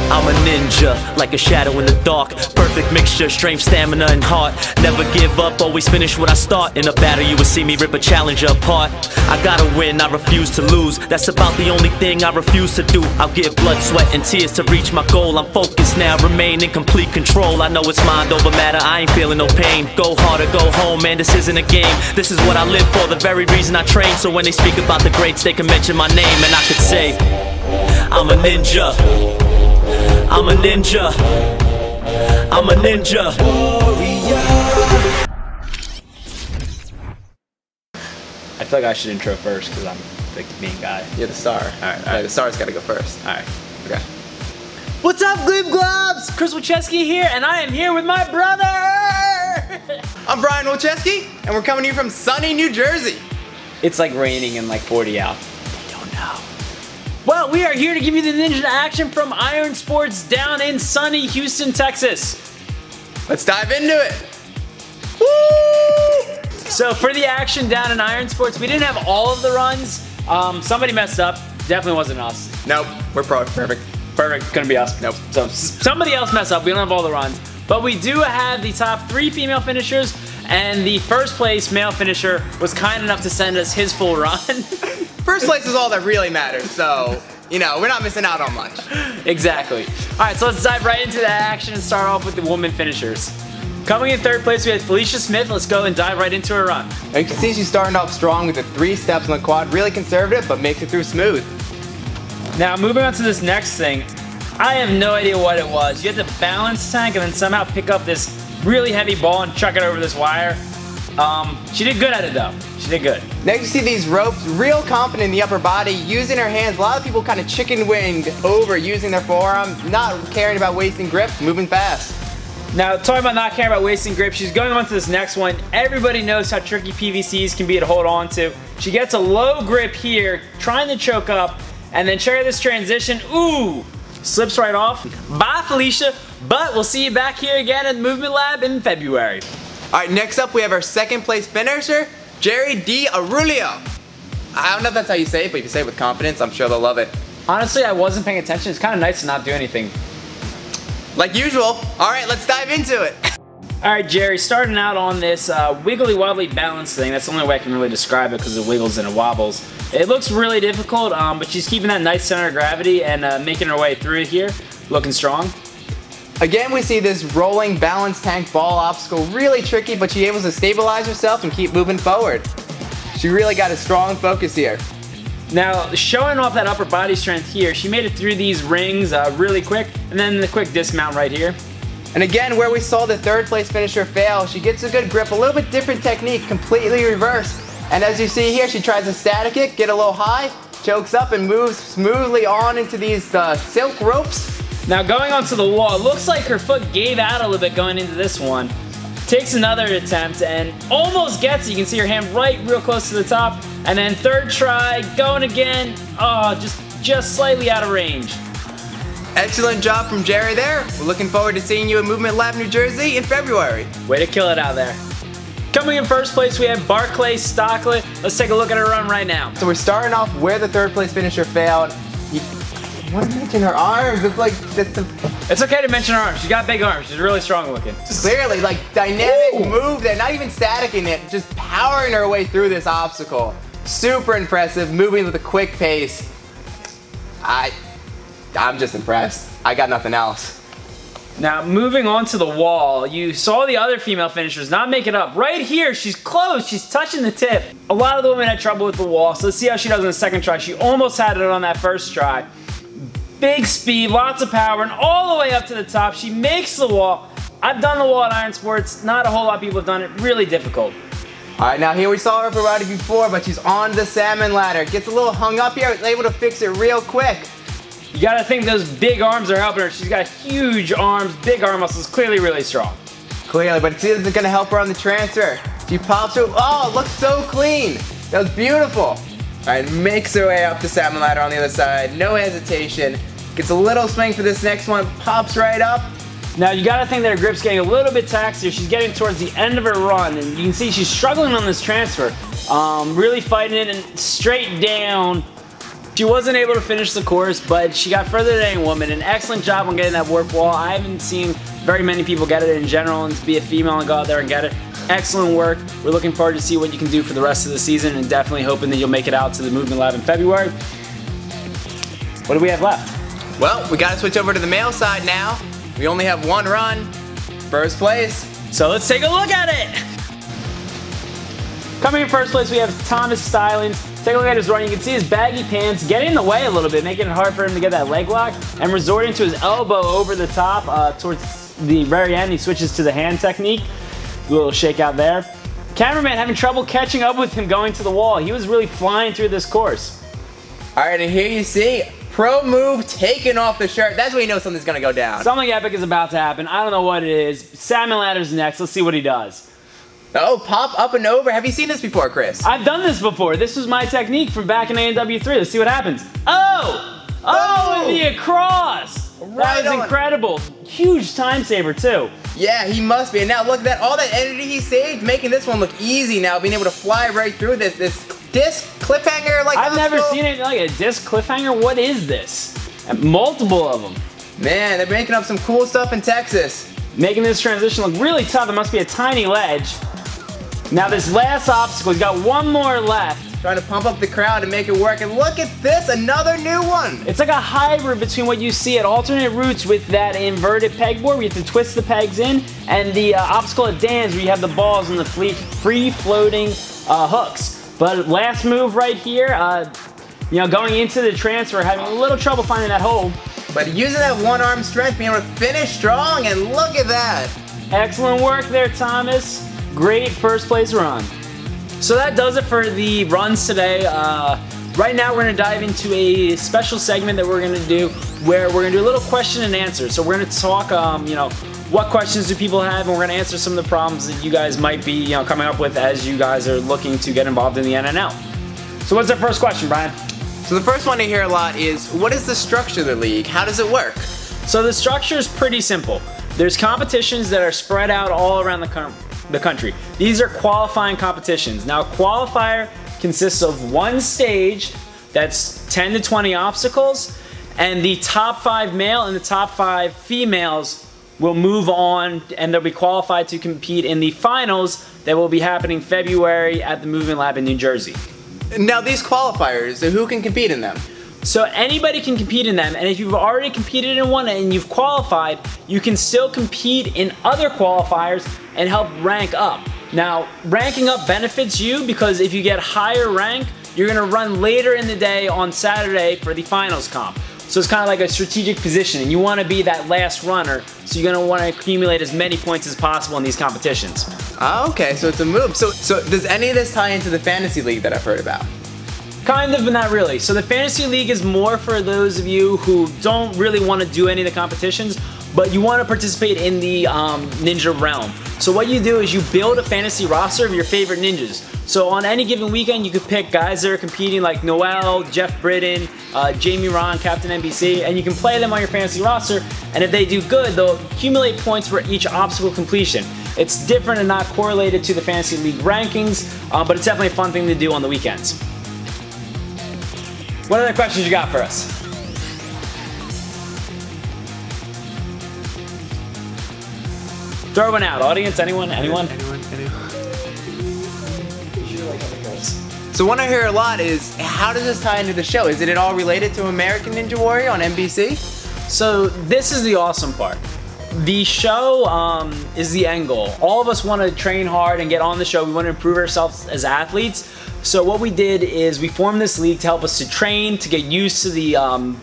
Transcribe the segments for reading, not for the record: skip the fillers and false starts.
I'm a ninja, like a shadow in the dark. Perfect mixture, strength, stamina, and heart. Never give up, always finish what I start. In a battle you will see me rip a challenger apart. I gotta win, I refuse to lose. That's about the only thing I refuse to do. I'll give blood, sweat, and tears to reach my goal. I'm focused now, remain in complete control. I know it's mind over matter, I ain't feeling no pain. Go hard or go home, man, this isn't a game. This is what I live for, the very reason I train. So when they speak about the greats, they can mention my name. And I could say, I'm a ninja, I'm a ninja, I'm a ninja. I feel like I should intro first because I'm the main guy. You're the star. Alright, the star's gotta go first. Alright. Okay. What's up, Glib Globs? Chris Wilczewski here, and I am here with my brother! I'm Brian Wilczewski, and we're coming to you from sunny New Jersey. It's like raining and like 40 out. I don't know. Well, we are here to give you the ninja action from Iron Sports down in sunny Houston, Texas. Let's dive into it. Woo! So for the action down in Iron Sports, we didn't have all of the runs. Somebody messed up. Definitely wasn't us. Nope, we're perfect. Perfect, couldn't be us. Nope. So somebody else messed up. We don't have all the runs. But we do have the top 3 female finishers, and the first place male finisher was kind enough to send us his full run. First place is all that really matters, so, you know, we're not missing out on much. Exactly. Alright, so let's dive right into that action and start off with the woman finishers. Coming in third place, we had Felicia Smith. Let's go and dive right into her run. And you can see she's starting off strong with the 3 steps on the quad. Really conservative, but makes it through smooth. Now, moving on to this next thing. I have no idea what it was. You had to balance tank and then somehow pick up this really heavy ball and chuck it over this wire. She did good at it though. She did good. Next you see these ropes, real confident in the upper body, using her hands. A lot of people kind of chicken winged over using their forearm, not caring about wasting grip, moving fast. Now, talking about not caring about wasting grip, she's going on to this next one. Everybody knows how tricky PVCs can be to hold on to. She gets a low grip here, trying to choke up, and then check out this transition. Ooh! Slips right off. Bye, Felicia. But we'll see you back here again at the Movement Lab in February. Alright, next up we have our second place finisher, Jerry D. Aurelio. I don't know if that's how you say it, but if you say it with confidence, I'm sure they'll love it. Honestly, I wasn't paying attention. It's kind of nice to not do anything. Like usual. Alright, let's dive into it. Alright, Jerry, starting out on this wiggly wobbly balance thing. That's the only way I can really describe it because it wiggles and it wobbles. It looks really difficult, but she's keeping that nice center of gravity and making her way through it here, looking strong. Again, we see this rolling balance tank ball obstacle, really tricky, but she's able to stabilize herself and keep moving forward. She really got a strong focus here. Now, showing off that upper body strength here, she made it through these rings really quick, and then the quick dismount right here. And again, where we saw the third place finisher fail, she gets a good grip, a little bit different technique, completely reversed. And as you see here, she tries to static it, get a little high, chokes up and moves smoothly on into these silk ropes. Now going onto the wall, it looks like her foot gave out a little bit going into this one. Takes another attempt and almost gets it. You can see her hand right real close to the top. And then third try, going again. Oh, just slightly out of range. Excellent job from Jerry there. We're looking forward to seeing you at Movement Lab New Jersey in February. Way to kill it out there. Coming in first place, we have Barclay Stocklett. Let's take a look at her run right now. So we're starting off where the third place finisher failed. I want to mention her arms. It's like, it's okay to mention her arms. She's got big arms. She's really strong looking. Clearly, like dynamic move there. Not even staticking it, just powering her way through this obstacle. Super impressive, moving with a quick pace. I'm just impressed. I got nothing else. Now, moving on to the wall, you saw the other female finishers not make it up. Right here, she's close, she's touching the tip. A lot of the women had trouble with the wall, so let's see how she does on the second try. She almost had it on that first try. Big speed, lots of power, and all the way up to the top. She makes the wall. I've done the wall at Iron Sports. Not a whole lot of people have done it. Really difficult. All right, now here we saw her upper body before, but she's on the salmon ladder. Gets a little hung up here, was able to fix it real quick. You gotta think those big arms are helping her. She's got huge arms, big arm muscles, clearly really strong. Clearly, but see, this is gonna help her on the transfer. She pops her, oh, it looks so clean. That was beautiful. All right, makes her way up the salmon ladder on the other side, no hesitation. Gets a little swing for this next one, pops right up. Now you gotta think that her grip's getting a little bit taxier. She's getting towards the end of her run, and you can see she's struggling on this transfer. Really fighting it and straight down. She wasn't able to finish the course, but she got further than any woman. An excellent job on getting that warp wall. I haven't seen very many people get it in general, and to be a female and go out there and get it. Excellent work. We're looking forward to see what you can do for the rest of the season, and definitely hoping that you'll make it out to the Movement Lab in February. What do we have left? Well, we gotta switch over to the male side now. We only have one run. First place. So let's take a look at it. Coming in first place, we have Thomas Stillings. Take a look at his run. You can see his baggy pants getting in the way a little bit, making it hard for him to get that leg lock, and resorting to his elbow over the top towards the very end. He switches to the hand technique. A little shake out there. Cameraman having trouble catching up with him going to the wall. He was really flying through this course. All right, and here you see pro move taking off the shirt. That's when you know something's gonna go down. Something epic is about to happen. I don't know what it is. Salmon ladder's next. Let's see what he does. Oh, pop up and over. Have you seen this before, Chris? I've done this before. This was my technique from back in ANW3. Let's see what happens. Oh! Oh, and the across! Right That was incredible. Huge time saver, too. Yeah, he must be. And now look at that. All that energy he saved, making this one look easy now, being able to fly right through this disc cliffhanger. Like I've never seen it like a disc cliffhanger. What is this? And multiple of them. Man, they're making up some cool stuff in Texas. Making this transition look really tough. It must be a tiny ledge. Now this last obstacle, he's got one more left. Trying to pump up the crowd and make it work. And look at this, another new one. It's like a hybrid between what you see at alternate routes with that inverted pegboard where you have to twist the pegs in, and the obstacle at Dan's where you have the balls and the free floating hooks. But last move right here, you know, going into the transfer, having a little trouble finding that hold. But using that one arm strength, being able to finish strong, and look at that. Excellent work there, Thomas. Great first place run. So that does it for the runs today. Right now we're gonna dive into a special segment that we're gonna do where we're gonna do a little question and answer. So we're gonna talk, you know, what questions do people have, and we're gonna answer some of the problems that you guys might be, you know, coming up with as you guys are looking to get involved in the NNL. So what's our first question, Brian? So the first one I hear a lot is, what is the structure of the league? How does it work? So the structure is pretty simple. There's competitions that are spread out all around the country. These are qualifying competitions. Now, qualifier consists of one stage that's 10 to 20 obstacles, and the top 5 male and the top 5 females will move on, and they'll be qualified to compete in the finals that will be happening February at the Movement Lab in New Jersey. Now these qualifiers, who can compete in them? So anybody can compete in them, and if you've already competed in one and you've qualified, you can still compete in other qualifiers and help rank up. Now, ranking up benefits you because if you get higher rank, you're gonna run later in the day on Saturday for the finals comp. So it's kind of like a strategic positioning. You wanna be that last runner, so you're gonna wanna accumulate as many points as possible in these competitions. Okay, so it's a move. So does any of this tie into the fantasy league that I've heard about? Kind of, but not really. So the Fantasy League is more for those of you who don't really want to do any of the competitions, but you want to participate in the ninja realm. So what you do is you build a fantasy roster of your favorite ninjas. So on any given weekend, you could pick guys that are competing like Noel, Jeff Britton, Jamie Ron, Captain NBC, and you can play them on your fantasy roster, and if they do good, they'll accumulate points for each obstacle completion. It's different and not correlated to the Fantasy League rankings, but it's definitely a fun thing to do on the weekends. What other questions you got for us? Throw one out. Audience, anyone? Anyone? So one I hear a lot is, how does this tie into the show? Is it all related to American Ninja Warrior on NBC? So this is the awesome part. The show is the end goal. All of us want to train hard and get on the show. We want to improve ourselves as athletes. So what we did is we formed this league to help us to train, to get used to the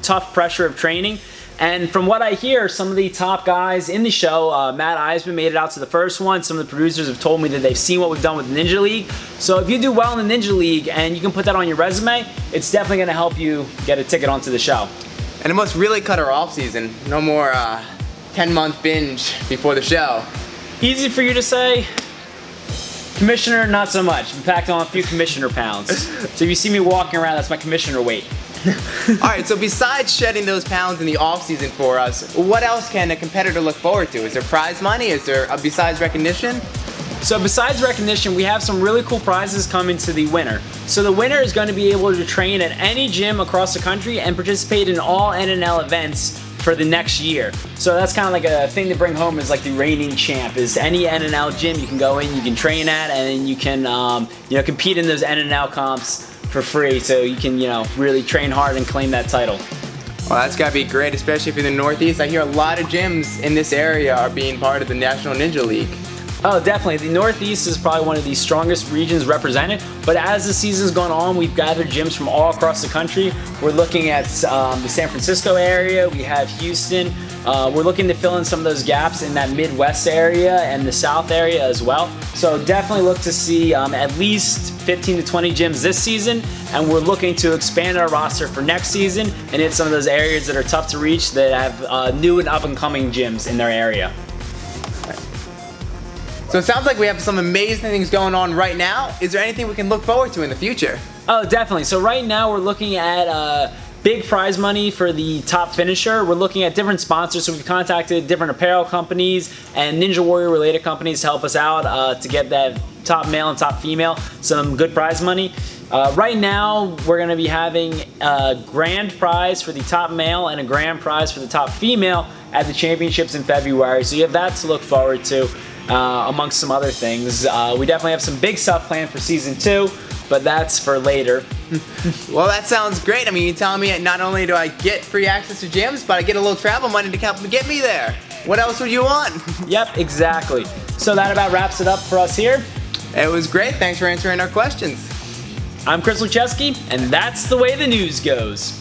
tough pressure of training. And from what I hear, some of the top guys in the show, Matt Eisman made it out to the first one. Some of the producers have told me that they've seen what we've done with the Ninja League. So if you do well in the Ninja League and you can put that on your resume, it's definitely going to help you get a ticket onto the show. And it must really cut our off season. No more 10-month binge before the show. Easy for you to say. Commissioner, not so much. I'm packed on a few commissioner pounds. So if you see me walking around, that's my commissioner weight. Alright, so besides shedding those pounds in the off season for us, what else can a competitor look forward to? Is there prize money? Is there, besides recognition? So besides recognition, we have some really cool prizes coming to the winner. So the winner is going to be able to train at any gym across the country and participate in all NNL events for the next year. So that's kind of like a thing to bring home, is like the reigning champ. Is any NNL gym you can go in, you can train at, and you can compete in those NNL comps for free. So you can really train hard and claim that title. Well, that's gotta be great, especially if you're in the Northeast. I hear a lot of gyms in this area are being part of the National Ninja League. Oh, definitely. The Northeast is probably one of the strongest regions represented, but as the season's gone on, we've gathered gyms from all across the country. We're looking at the San Francisco area, we have Houston. We're looking to fill in some of those gaps in that Midwest area and the South area as well. So definitely look to see at least 15 to 20 gyms this season, and we're looking to expand our roster for next season and hit some of those areas that are tough to reach that have new and up-and-coming gyms in their area. So it sounds like we have some amazing things going on right now. Is there anything we can look forward to in the future? Oh, definitely. So right now we're looking at big prize money for the top finisher. We're looking at different sponsors. So we've contacted different apparel companies and Ninja Warrior related companies to help us out to get that top male and top female some good prize money. Right now we're going to be having a grand prize for the top male and a grand prize for the top female at the championships in February. So you have that to look forward to. Amongst some other things. We definitely have some big stuff planned for season 2, but that's for later. Well, that sounds great. I mean, you're telling me not only do I get free access to gyms, but I get a little travel money to help get me there. What else would you want? Yep, exactly. So that about wraps it up for us here. It was great. Thanks for answering our questions. I'm Chris Lucheski, and that's the way the news goes.